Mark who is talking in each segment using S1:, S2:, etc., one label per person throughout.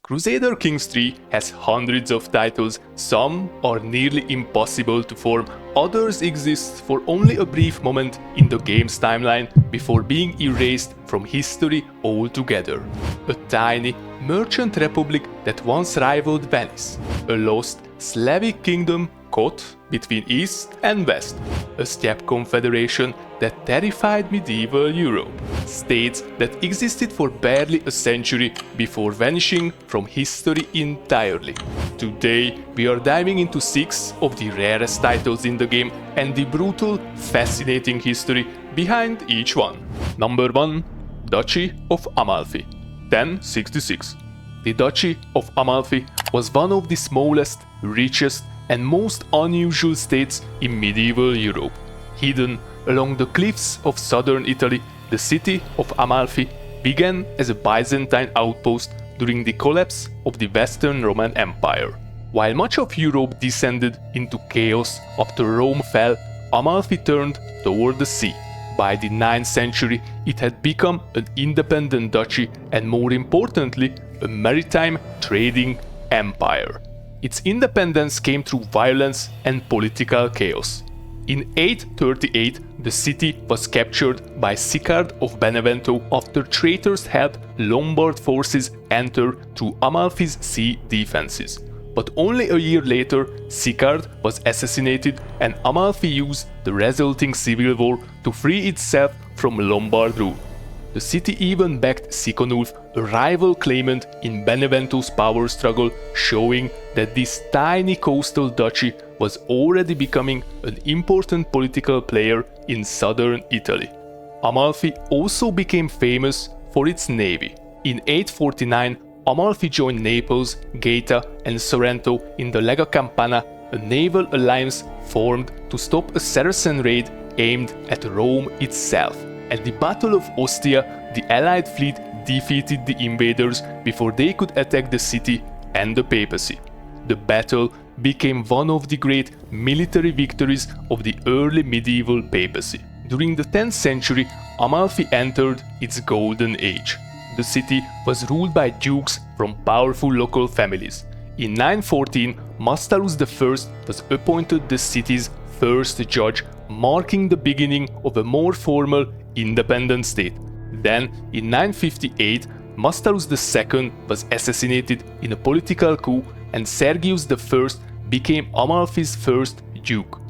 S1: Crusader Kings III has hundreds of titles, some are nearly impossible to form, others exist for only a brief moment in the game's timeline before being erased from history altogether. A tiny merchant republic that once rivaled Venice, a lost Slavic kingdom caught between East and West, a steppe confederation that terrified medieval Europe, states that existed for barely a century before vanishing from history entirely. Today, we are diving into 6 of the rarest titles in the game and the brutal, fascinating history behind each one. Number 1. Duchy of Amalfi, 1066. The Duchy of Amalfi was one of the smallest, richest, and most unusual states in medieval Europe. Hidden along the cliffs of southern Italy, the city of Amalfi began as a Byzantine outpost during the collapse of the Western Roman Empire. While much of Europe descended into chaos after Rome fell, Amalfi turned toward the sea. By the 9th century, it had become an independent duchy and, more importantly, a maritime trading empire. Its independence came through violence and political chaos. In 838, the city was captured by Sicard of Benevento after traitors helped Lombard forces enter through Amalfi's sea defenses. But only a year later, Sicard was assassinated and Amalfi used the resulting civil war to free itself from Lombard rule. The city even backed Siconulf, a rival claimant in Benevento's power struggle, showing that this tiny coastal duchy was already becoming an important political player in southern Italy. Amalfi also became famous for its navy. In 849, Amalfi joined Naples, Gaeta, and Sorrento in the Lega Campana, a naval alliance formed to stop a Saracen raid aimed at Rome itself. At the Battle of Ostia, the Allied fleet defeated the invaders before they could attack the city and the papacy. The battle became one of the great military victories of the early medieval papacy. During the 10th century, Amalfi entered its golden age. The city was ruled by dukes from powerful local families. In 914, Mastalus I was appointed the city's first judge, marking the beginning of a more formal, independent state. Then, in 958, Mastalus II was assassinated in a political coup and Sergius I became Amalfi's first duke.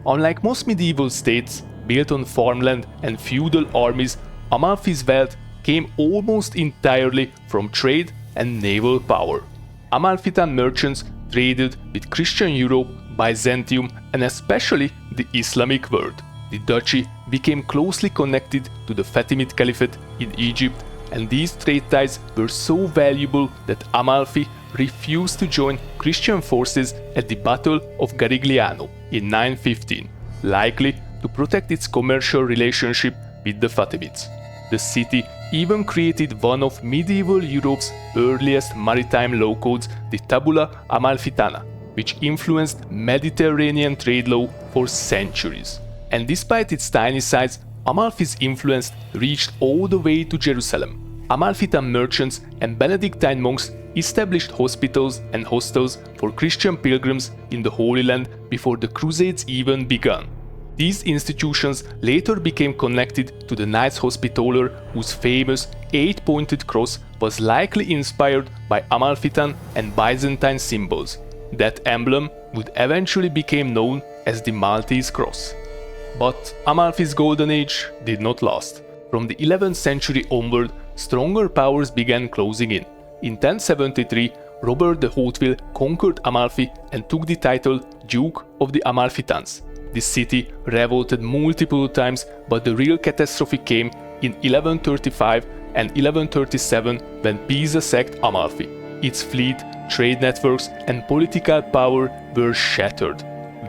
S1: Unlike most medieval states built on farmland and feudal armies, Amalfi's wealth came almost entirely from trade and naval power. Amalfitan merchants traded with Christian Europe, Byzantium, and especially the Islamic world. The duchy became closely connected to the Fatimid Caliphate in Egypt, and these trade ties were so valuable that Amalfi refused to join Christian forces at the Battle of Garigliano in 915, likely to protect its commercial relationship with the Fatimids. The city even created one of medieval Europe's earliest maritime law codes, the Tabula Amalfitana, which influenced Mediterranean trade law for centuries. And despite its tiny size, Amalfi's influence reached all the way to Jerusalem. Amalfitan merchants and Benedictine monks established hospitals and hostels for Christian pilgrims in the Holy Land before the Crusades even began. These institutions later became connected to the Knights Hospitaller, whose famous 8-pointed cross was likely inspired by Amalfitan and Byzantine symbols. That emblem would eventually become known as the Maltese cross. But Amalfi's golden age did not last. From the 11th century onward, stronger powers began closing in. In 1073, Robert the Hauteville conquered Amalfi and took the title Duke of the Amalfitans. The city revolted multiple times, but the real catastrophe came in 1135 and 1137 when Pisa sacked Amalfi. Its fleet, trade networks, and political power were shattered.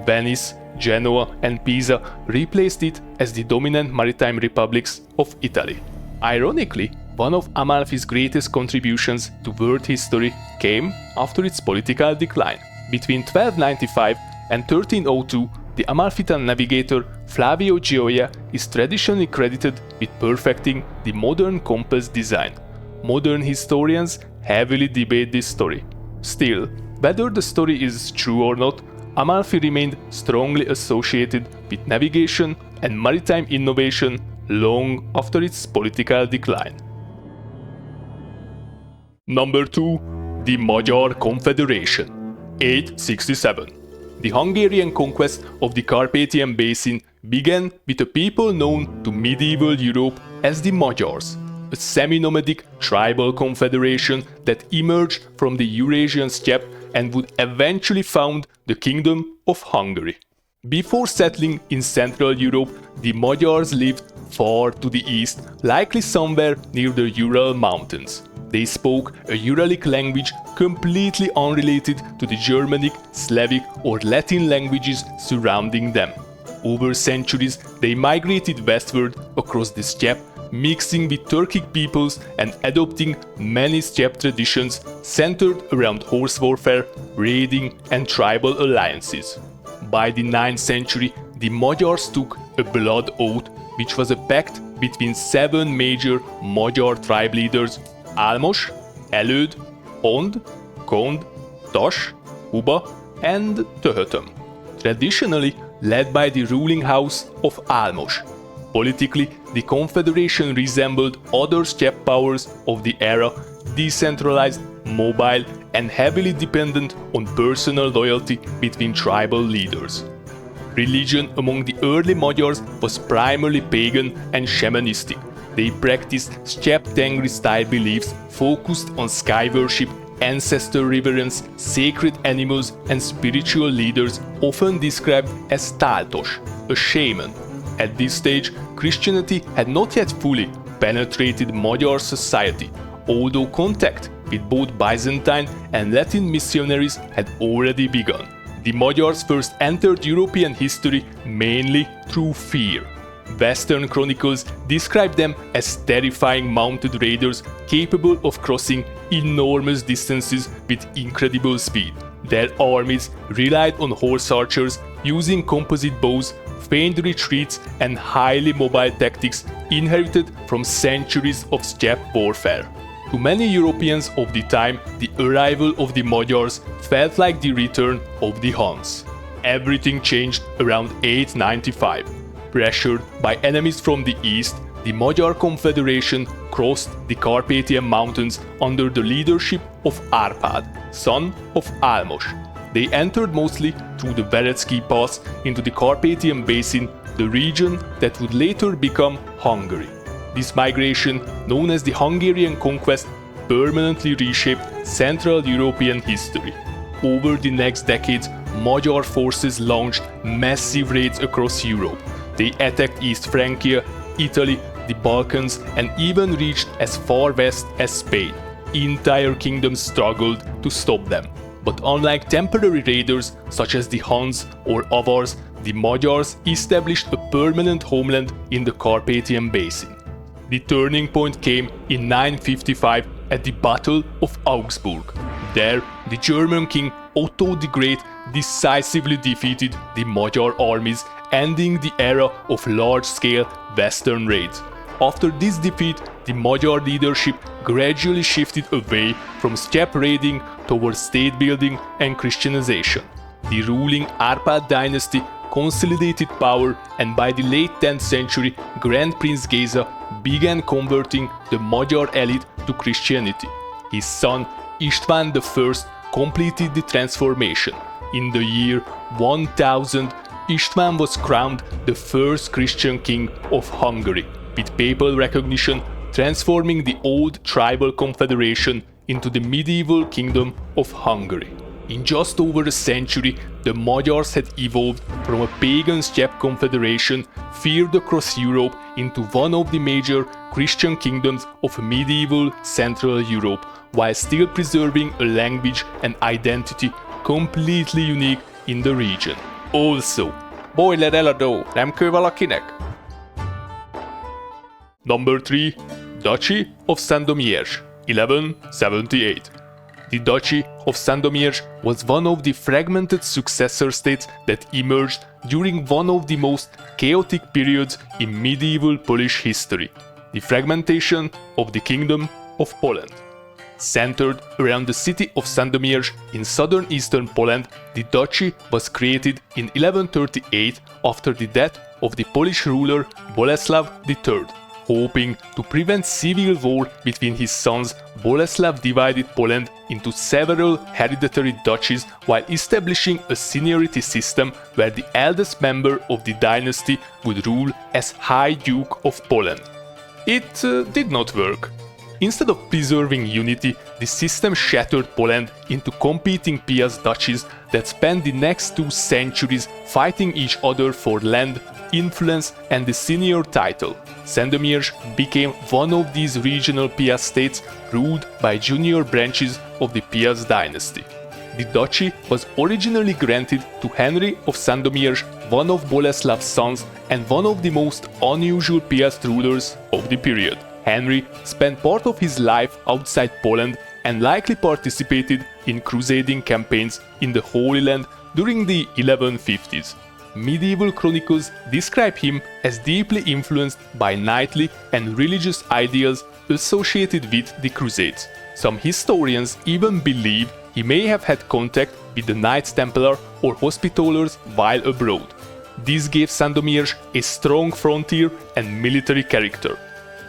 S1: Venice, Genoa, and Pisa replaced it as the dominant maritime republics of Italy. Ironically, one of Amalfi's greatest contributions to world history came after its political decline. Between 1295 and 1302, the Amalfitan navigator Flavio Gioia is traditionally credited with perfecting the modern compass design. modern historians heavily debate this story. Still, whether the story is true or not, Amalfi remained strongly associated with navigation and maritime innovation long after its political decline. Number 2. The Magyar Confederation, 867. The Hungarian conquest of the Carpathian Basin began with a people known to medieval Europe as the Magyars, a semi-nomadic tribal confederation that emerged from the Eurasian steppe and would eventually found the Kingdom of Hungary. Before settling in Central Europe, the Magyars lived far to the east, likely somewhere near the Ural Mountains. They spoke a Uralic language completely unrelated to the Germanic, Slavic or Latin languages surrounding them. Over centuries, they migrated westward across the steppe, mixing with Turkic peoples and adopting many steppe traditions centered around horse warfare, raiding and tribal alliances. By the 9th century, the Magyars took a blood oath, which was a pact between 7 major Magyar tribe leaders: Almos, Előd, Hond, Kond, Tas, Huba and Töhötöm, traditionally led by the ruling house of Almos. Politically, the confederation resembled other steppe powers of the era, decentralized, mobile and heavily dependent on personal loyalty between tribal leaders. Religion among the early Magyars was primarily pagan and shamanistic. They practiced steppe Tengri-style beliefs focused on sky worship, ancestor reverence, sacred animals and spiritual leaders often described as Táltos, a shaman. At this stage, Christianity had not yet fully penetrated Magyar society, although contact with both Byzantine and Latin missionaries had already begun. The Magyars first entered European history mainly through fear. Western chronicles describe them as terrifying mounted raiders capable of crossing enormous distances with incredible speed. Their armies relied on horse archers using composite bows, feigned retreats and highly mobile tactics inherited from centuries of steppe warfare. To many Europeans of the time, the arrival of the Magyars felt like the return of the Huns. Everything changed around 895. Pressured by enemies from the east, the Magyar Confederation crossed the Carpathian Mountains under the leadership of Árpád, son of Almos. They entered mostly through the Veretsky Pass into the Carpathian Basin, the region that would later become Hungary. This migration, known as the Hungarian conquest, permanently reshaped Central European history. Over the next decades, Magyar forces launched massive raids across Europe. They attacked East Francia, Italy, the Balkans, and even reached as far west as Spain. Entire kingdoms struggled to stop them. But unlike temporary raiders such as the Huns or Avars, the Magyars established a permanent homeland in the Carpathian Basin. The turning point came in 955 at the Battle of Augsburg. There, the German king Otto the Great decisively defeated the Magyar armies, ending the era of large-scale western raids. After this defeat, the Magyar leadership gradually shifted away from steppe raiding towards state building and Christianization. The ruling Árpád dynasty consolidated power, and by the late 10th century, Grand Prince Géza began converting the Magyar elite to Christianity. His son István I completed the transformation. In the year 1000, István was crowned the first Christian king of Hungary, with papal recognition transforming the old tribal confederation into the medieval kingdom of Hungary. In just over a century, the Magyars had evolved from a pagan steppe confederation feared across Europe into one of the major Christian kingdoms of medieval Central Europe, while still preserving a language and identity completely unique in the region. Also, boiler eladó, nem kő valakinek? Number 3. Duchy of Sandomierz, 1178. The Duchy of Sandomierz was one of the fragmented successor states that emerged during one of the most chaotic periods in medieval Polish history. The fragmentation of the kingdom of Poland. Centered around the city of Sandomierz in southern eastern Poland, the duchy was created in 1138 after the death of the Polish ruler Boleslav III. Hoping to prevent civil war between his sons, Boleslav divided Poland into several hereditary duchies while establishing a seniority system where the eldest member of the dynasty would rule as High Duke of Poland. It did not work. Instead of preserving unity, the system shattered Poland into competing Piast duchies that spent the next 2 centuries fighting each other for land, influence and the senior title. Sandomierz became one of these regional Piast states ruled by junior branches of the Piast dynasty. The duchy was originally granted to Henry of Sandomierz, one of Boleslav's sons and one of the most unusual Piast rulers of the period. Henry spent part of his life outside Poland and likely participated in crusading campaigns in the Holy Land during the 1150s. Medieval chronicles describe him as deeply influenced by knightly and religious ideals associated with the Crusades. Some historians even believe he may have had contact with the Knights Templar or Hospitallers while abroad. This gave Sandomierz a strong frontier and military character.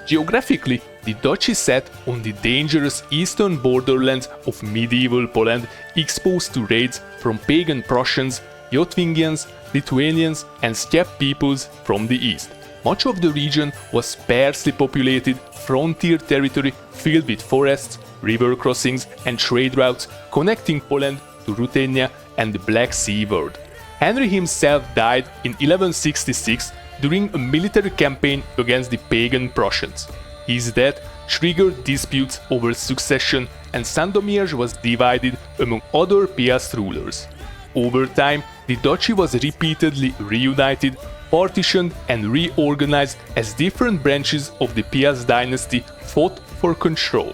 S1: Geographically, the duchy sat on the dangerous eastern borderlands of medieval Poland, exposed to raids from pagan Prussians, Jotvingians, Lithuanians and steppe peoples from the east. Much of the region was sparsely populated frontier territory filled with forests, river crossings and trade routes connecting Poland to Ruthenia and the Black Sea world. Henry himself died in 1166 during a military campaign against the pagan Prussians. His death triggered disputes over succession and Sandomierz was divided among other Piast rulers. Over time, the duchy was repeatedly reunited, partitioned and reorganized as different branches of the Piast dynasty fought for control.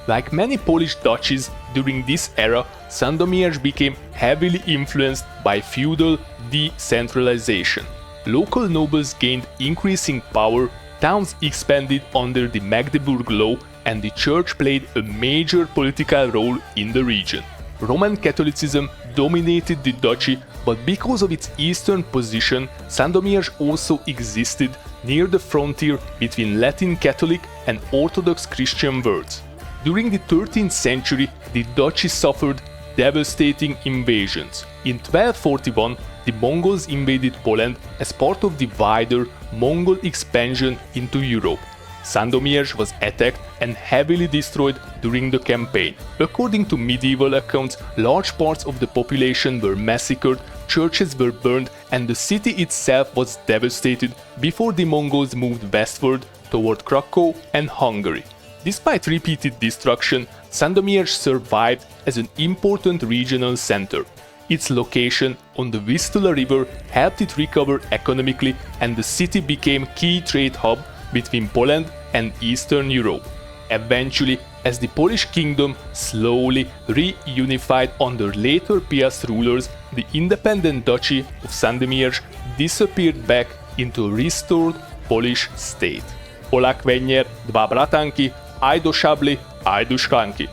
S1: Like many Polish duchies during this era, Sandomierz became heavily influenced by feudal decentralization. Local nobles gained increasing power, towns expanded under the Magdeburg law, and the church played a major political role in the region. Roman Catholicism dominated the duchy, but because of its eastern position, Sandomierz also existed near the frontier between Latin Catholic and Orthodox Christian worlds. During the 13th century, the duchy suffered devastating invasions. In 1241, the Mongols invaded Poland as part of the wider Mongol expansion into Europe. Sandomierz was attacked and heavily destroyed during the campaign. According to medieval accounts, large parts of the population were massacred, churches were burned, and the city itself was devastated before the Mongols moved westward toward Krakow and Hungary. Despite repeated destruction, Sandomierz survived as an important regional center. Its location on the Vistula River helped it recover economically, and the city became a key trade hub between Poland and Eastern Europe. Eventually, as the Polish kingdom slowly reunified under later Piast rulers, the independent Duchy of Sandomierz disappeared back into a restored Polish state. Polak Wenyer, dwa bratanki, aj do szabli, aj do szklanki.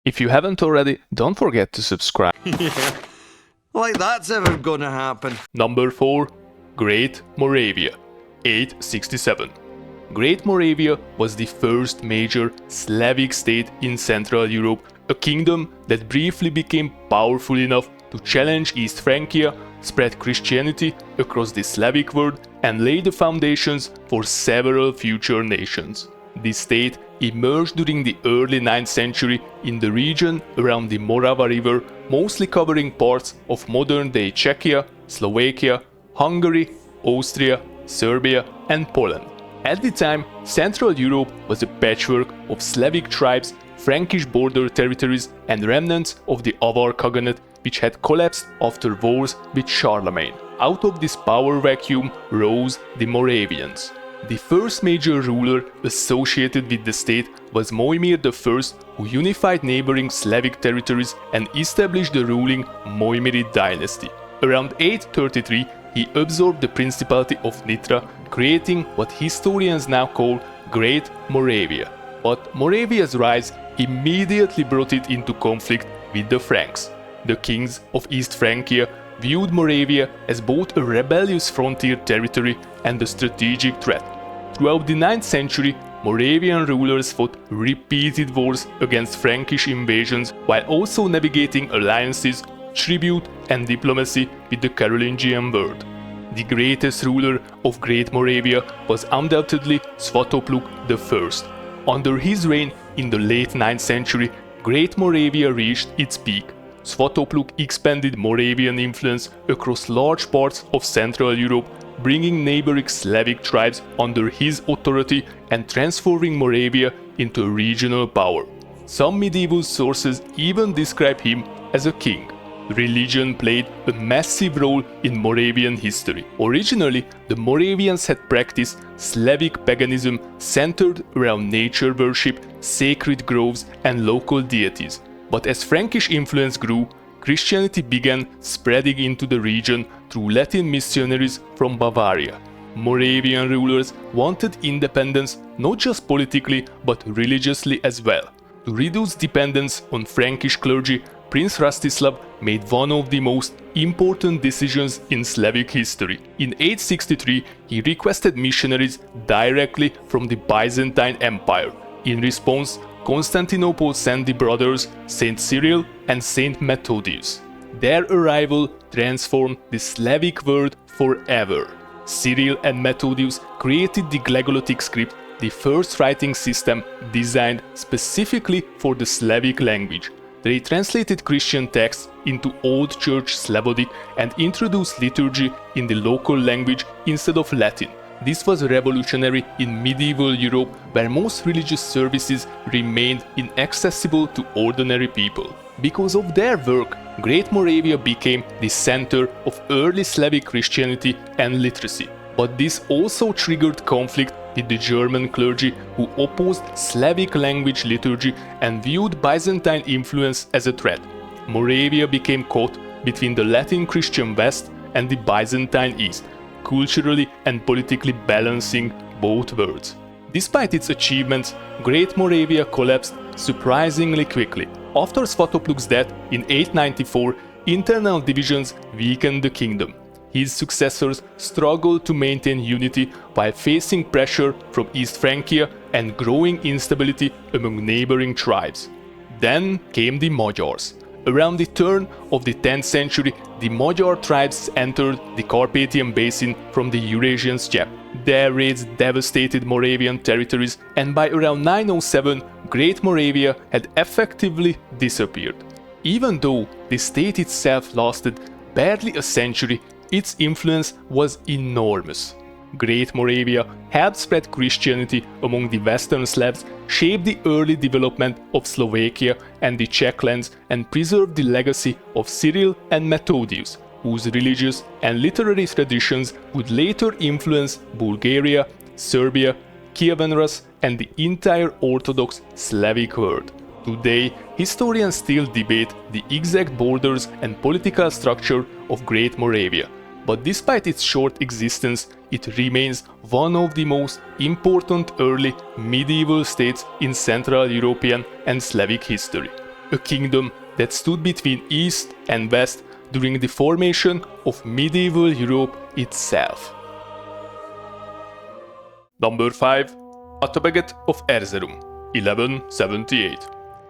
S1: If you haven't already, don't forget to subscribe.
S2: Like that's ever gonna happen.
S1: Number 4. Great Moravia, 867. Great Moravia was the first major Slavic state in Central Europe, a kingdom that briefly became powerful enough to challenge East Francia, spread Christianity across the Slavic world, and lay the foundations for several future nations. This state emerged during the early 9th century in the region around the Morava River, mostly covering parts of modern-day Czechia, Slovakia, Hungary, Austria, Serbia and Poland. At the time, Central Europe was a patchwork of Slavic tribes, Frankish border territories and remnants of the Avar Khaganate, which had collapsed after wars with Charlemagne. Out of this power vacuum rose the Moravians. The first major ruler associated with the state was Moimir I, who unified neighboring Slavic territories and established the ruling Moimirid dynasty. Around 833, he absorbed the Principality of Nitra, creating what historians now call Great Moravia. But Moravia's rise immediately brought it into conflict with the Franks. The kings of East Francia viewed Moravia as both a rebellious frontier territory and a strategic threat. Throughout the 9th century, Moravian rulers fought repeated wars against Frankish invasions while also navigating alliances, tribute and diplomacy with the Carolingian world. The greatest ruler of Great Moravia was undoubtedly Svatopluk I. Under his reign in the late 9th century, Great Moravia reached its peak. Svatopluk expanded Moravian influence across large parts of Central Europe, bringing neighboring Slavic tribes under his authority and transforming Moravia into a regional power. Some medieval sources even describe him as a king. Religion played a massive role in Moravian history. Originally, the Moravians had practiced Slavic paganism centered around nature worship, sacred groves, and local deities. But as Frankish influence grew, Christianity began spreading into the region through Latin missionaries from Bavaria. Moravian rulers wanted independence not just politically but religiously as well. To reduce dependence on Frankish clergy, Prince Rastislav made one of the most important decisions in Slavic history. In 863, he requested missionaries directly from the Byzantine Empire. In response, Constantinople sent the brothers Saint Cyril and Saint Methodius. Their arrival transformed the Slavic world forever. Cyril and Methodius created the Glagolitic script, the first writing system designed specifically for the Slavic language. They translated Christian texts into Old Church Slavonic and introduced liturgy in the local language instead of Latin. This was revolutionary in medieval Europe, where most religious services remained inaccessible to ordinary people. Because of their work, Great Moravia became the center of early Slavic Christianity and literacy. But this also triggered conflict with the German clergy, who opposed Slavic language liturgy and viewed Byzantine influence as a threat. Moravia became caught between the Latin Christian West and the Byzantine East, culturally and politically balancing both worlds. Despite its achievements, Great Moravia collapsed surprisingly quickly. After Svatopluk's death in 894, internal divisions weakened the kingdom. His successors struggled to maintain unity while facing pressure from East Francia and growing instability among neighboring tribes. Then came the Magyars. Around the turn of the 10th century, the Magyar tribes entered the Carpathian Basin from the Eurasian steppe. Their raids devastated Moravian territories, and by around 907, Great Moravia had effectively disappeared. Even though the state itself lasted barely a century, its influence was enormous. Great Moravia helped spread Christianity among the Western Slavs, shaped the early development of Slovakia and the Czech lands, and preserved the legacy of Cyril and Methodius, whose religious and literary traditions would later influence Bulgaria, Serbia, Kievan Rus, and the entire Orthodox Slavic world. Today, historians still debate the exact borders and political structure of Great Moravia, but despite its short existence, it remains one of the most important early medieval states in Central European and Slavic history. A kingdom that stood between East and West during the formation of medieval Europe itself. Number 5. Atabegate of Erzerum, 1178.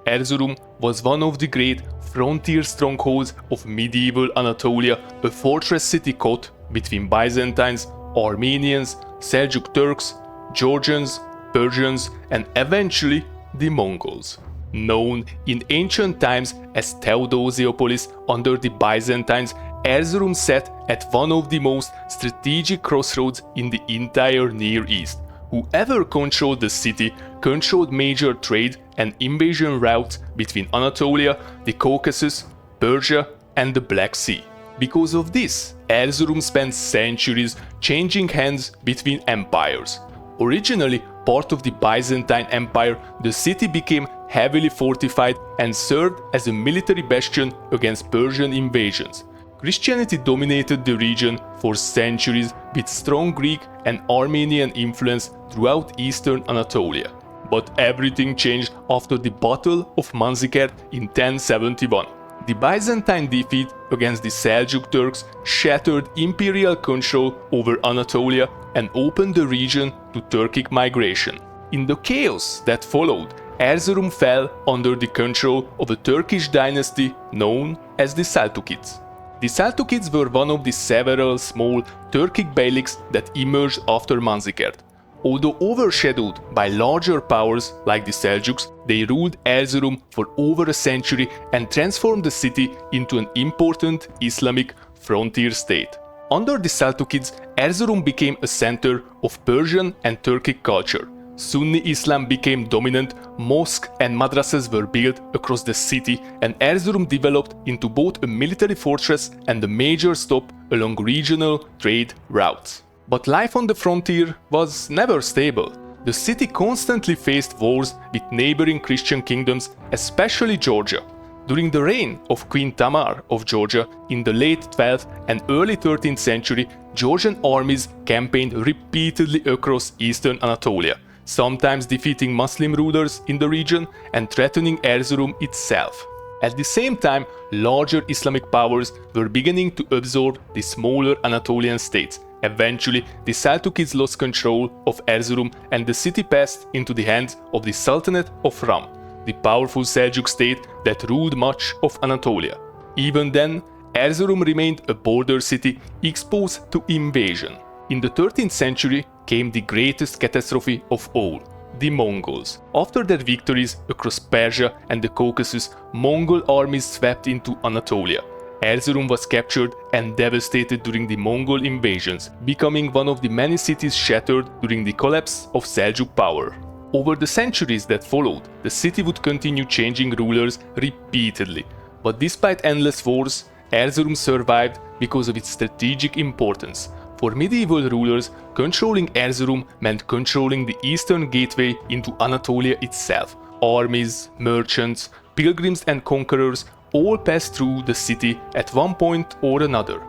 S1: Erzurum was one of the great frontier strongholds of medieval Anatolia, a fortress city caught between Byzantines, Armenians, Seljuk Turks, Georgians, Persians, and eventually the Mongols. Known in ancient times as Theodosiopolis under the Byzantines, Erzurum sat at one of the most strategic crossroads in the entire Near East. Whoever controlled the city controlled major trade and invasion routes between Anatolia, the Caucasus, Persia, and the Black Sea. Because of this, Erzurum spent centuries changing hands between empires. Originally part of the Byzantine Empire, the city became heavily fortified and served as a military bastion against Persian invasions. Christianity dominated the region for centuries with strong Greek and Armenian influence throughout eastern Anatolia. But everything changed after the Battle of Manzikert in 1071. The Byzantine defeat against the Seljuk Turks shattered imperial control over Anatolia and opened the region to Turkic migration. In the chaos that followed, Erzurum fell under the control of a Turkish dynasty known as the Seljukids. The Seljukids were one of the several small Turkic beyliks that emerged after Manzikert. Although overshadowed by larger powers like the Seljuks, they ruled Erzurum for over a century and transformed the city into an important Islamic frontier state. Under the Seljukids, Erzurum became a center of Persian and Turkic culture. Sunni Islam became dominant, mosques and madrasas were built across the city, and Erzurum developed into both a military fortress and a major stop along regional trade routes. But life on the frontier was never stable. The city constantly faced wars with neighboring Christian kingdoms, especially Georgia. During the reign of Queen Tamar of Georgia in the late 12th and early 13th century, Georgian armies campaigned repeatedly across eastern Anatolia, sometimes defeating Muslim rulers in the region and threatening Erzurum itself. At the same time, larger Islamic powers were beginning to absorb the smaller Anatolian states. Eventually, the Seljukids lost control of Erzurum and the city passed into the hands of the Sultanate of Ram, the powerful Seljuk state that ruled much of Anatolia. Even then, Erzurum remained a border city exposed to invasion. In the 13th century came the greatest catastrophe of all, the Mongols. After their victories across Persia and the Caucasus, Mongol armies swept into Anatolia. Erzurum was captured and devastated during the Mongol invasions, becoming one of the many cities shattered during the collapse of Seljuk power. Over the centuries that followed, the city would continue changing rulers repeatedly. But despite endless wars, Erzurum survived because of its strategic importance. For medieval rulers, controlling Erzurum meant controlling the eastern gateway into Anatolia itself. Armies, merchants, pilgrims and conquerors all passed through the city at one point or another.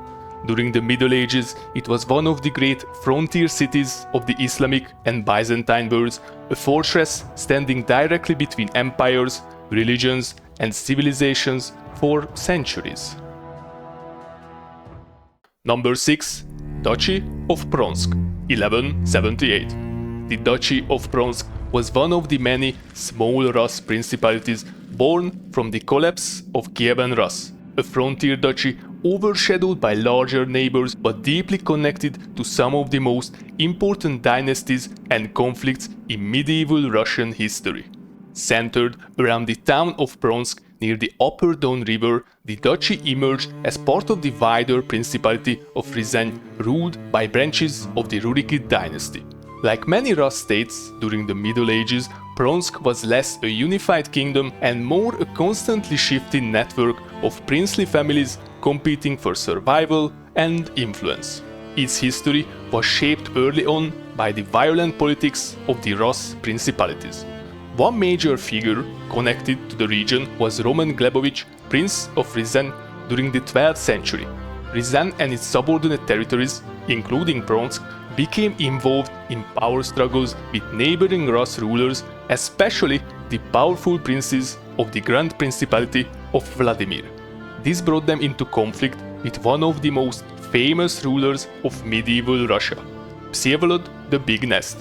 S1: During the Middle Ages, it was one of the great frontier cities of the Islamic and Byzantine worlds, a fortress standing directly between empires, religions, and civilizations for centuries. Number 6. Duchy of Pronsk, 1178. The Duchy of Pronsk was one of the many small Rus principalities born from the collapse of Kievan Rus, a frontier duchy overshadowed by larger neighbors but deeply connected to some of the most important dynasties and conflicts in medieval Russian history. Centered around the town of Pronsk near the upper Don River, the duchy emerged as part of the wider Principality of Ryazan, ruled by branches of the Rurikid dynasty. Like many Rus states during the Middle Ages, Pronsk was less a unified kingdom and more a constantly shifting network of princely families competing for survival and influence. Its history was shaped early on by the violent politics of the Rus principalities. One major figure connected to the region was Roman Glebovich, Prince of Ryazan, during the 12th century. Ryazan and its subordinate territories, including Pronsk, became involved in power struggles with neighboring Rus rulers, especially the powerful princes of the Grand Principality of Vladimir. This brought them into conflict with one of the most famous rulers of medieval Russia, Vsevolod the Big Nest.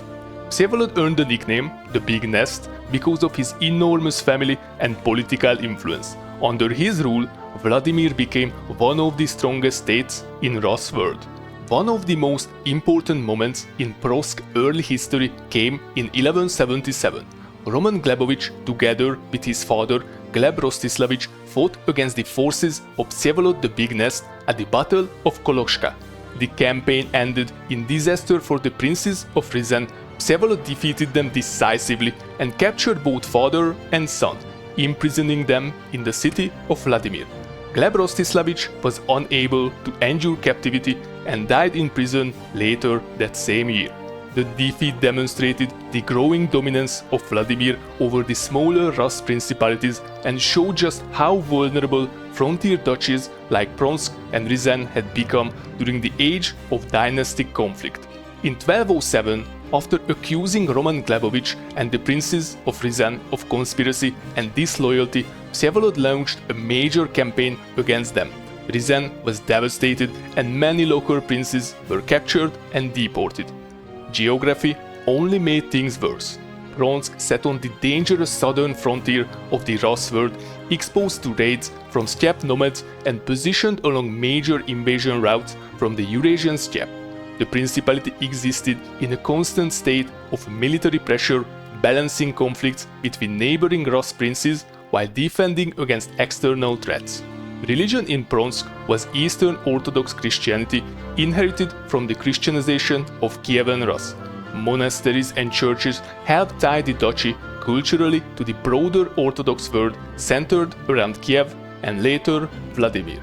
S1: Vsevolod earned the nickname the Big Nest because of his enormous family and political influence. Under his rule, Vladimir became one of the strongest states in Rus world. One of the most important moments in Pronsk's early history came in 1177. Roman Glebovich, together with his father Gleb Rostislavich, fought against the forces of Vsevolod the Big Nest at the Battle of Koloshka. The campaign ended in disaster for the princes of Ryazan. Vsevolod defeated them decisively and captured both father and son, imprisoning them in the city of Vladimir. Gleb Rostislavich was unable to endure captivity and died in prison later that same year. The defeat demonstrated the growing dominance of Vladimir over the smaller Rus principalities and showed just how vulnerable frontier duchies like Pronsk and Ryazan had become during the age of dynastic conflict. In 1207, after accusing Roman Glebovich and the princes of Ryazan of conspiracy and disloyalty, Vsevolod launched a major campaign against them. Ryazan was devastated and many local princes were captured and deported. Geography only made things worse. Pronsk sat on the dangerous southern frontier of the Rus world, exposed to raids from steppe nomads and positioned along major invasion routes from the Eurasian steppe. The principality existed in a constant state of military pressure, balancing conflicts between neighboring Rus princes while defending against external threats. Religion in Pronsk was Eastern Orthodox Christianity inherited from the Christianization of Kievan Rus. Monasteries and churches helped tie the duchy culturally to the broader Orthodox world centered around Kiev and later Vladimir.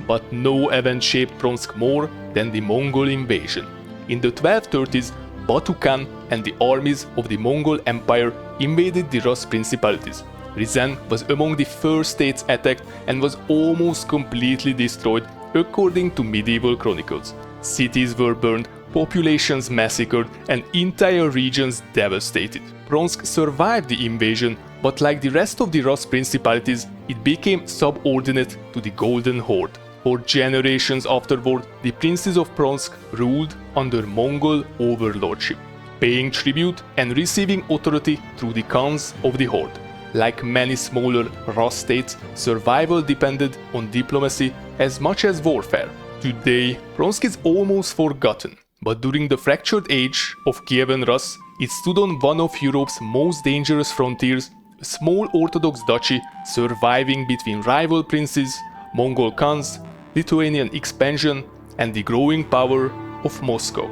S1: But no event shaped Pronsk more than the Mongol invasion. In the 1230s, Batu Khan and the armies of the Mongol Empire invaded the Rus principalities. Ryazan was among the first states attacked and was almost completely destroyed according to medieval chronicles. Cities were burned, populations massacred, and entire regions devastated. Pronsk survived the invasion, but like the rest of the Rus principalities, it became subordinate to the Golden Horde. For generations afterward, the princes of Pronsk ruled under Mongol overlordship, paying tribute and receiving authority through the Khans of the Horde. Like many smaller Rus states, survival depended on diplomacy as much as warfare. Today, Pronsk is almost forgotten, but during the fractured age of Kievan Rus, it stood on one of Europe's most dangerous frontiers, a small Orthodox duchy surviving between rival princes, Mongol Khans, Lithuanian expansion, and the growing power of Moscow.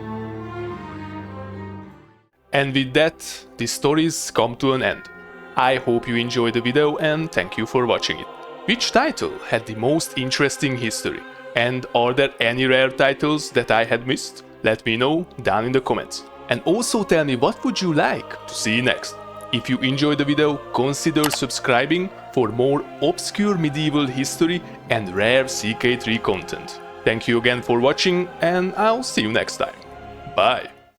S1: And with that, the stories come to an end. I hope you enjoyed the video and thank you for watching it. Which title had the most interesting history? And are there any rare titles that I had missed? Let me know down in the comments. And also tell me what would you like to see next. If you enjoyed the video, consider subscribing for more obscure medieval history and rare CK3 content. Thank you again for watching and I'll see you next time. Bye!